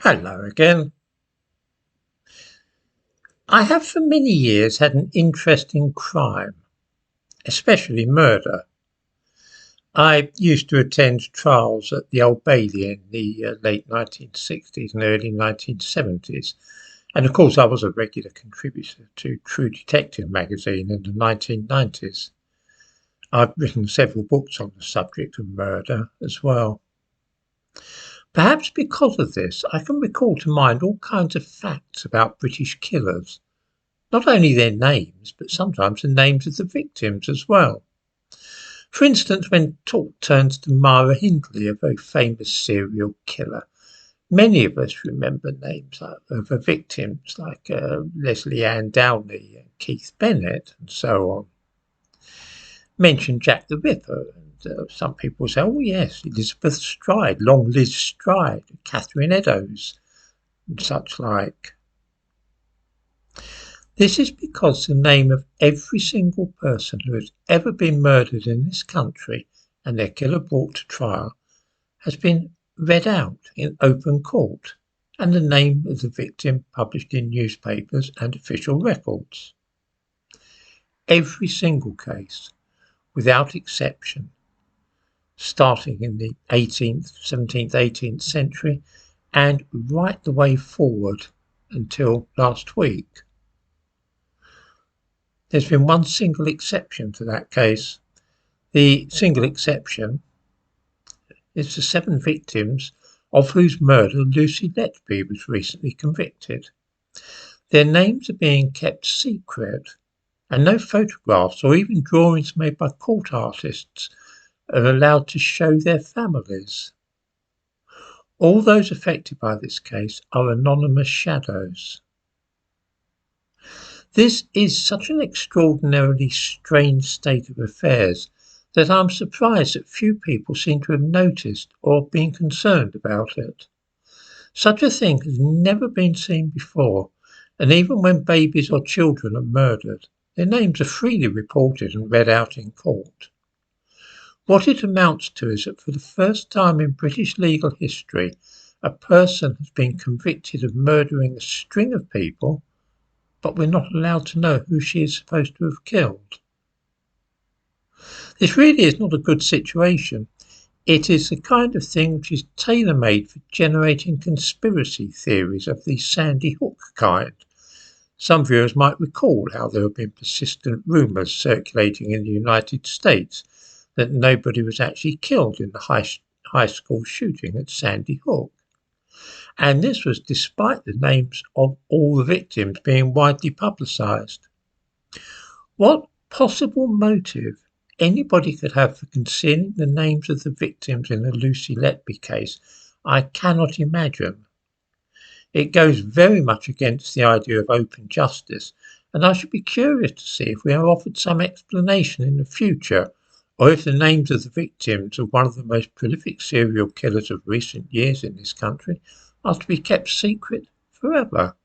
Hello again. I have for many years had an interest in crime, especially murder. I used to attend trials at the Old Bailey in the late 1960s and early 1970s. And of course, I was a regular contributor to True Detective magazine in the 1990s. I've written several books on the subject of murder as well. Perhaps because of this, I can recall to mind all kinds of facts about British killers. Not only their names, but sometimes the names of the victims as well. For instance, when talk turns to Mara Hindley, a very famous serial killer, many of us remember names of her victims like Leslie Ann Downey and Keith Bennett and so on. Mention Jack the Ripper, and some people say, oh yes, Elizabeth Stride, Long Liz Stride, Catherine Eddowes, and such like. This is because the name of every single person who has ever been murdered in this country and their killer brought to trial has been read out in open court, and the name of the victim published in newspapers and official records. Every single case, without exception, starting in the 18th, 17th, 18th century and right the way forward until last week. There's been one single exception to that case. The single exception is the 7 victims of whose murder Lucy Letby was recently convicted. Their names are being kept secret, and no photographs or even drawings made by court artists are allowed to show their families. All those affected by this case are anonymous shadows. This is such an extraordinarily strange state of affairs that I'm surprised that few people seem to have noticed or been concerned about it. Such a thing has never been seen before, and even when babies or children are murdered, their names are freely reported and read out in court. What it amounts to is that for the first time in British legal history, a person has been convicted of murdering a string of people, but we're not allowed to know who she is supposed to have killed. This really is not a good situation. It is the kind of thing which is tailor-made for generating conspiracy theories of the Sandy Hook kind. Some viewers might recall how there have been persistent rumours circulating in the United States that nobody was actually killed in the high school shooting at Sandy Hook. And this was despite the names of all the victims being widely publicised. What possible motive anybody could have for concealing the names of the victims in the Lucy Letby case, I cannot imagine. It goes very much against the idea of open justice, and I should be curious to see if we are offered some explanation in the future, or if the names of the victims of one of the most prolific serial killers of recent years in this country are to be kept secret forever.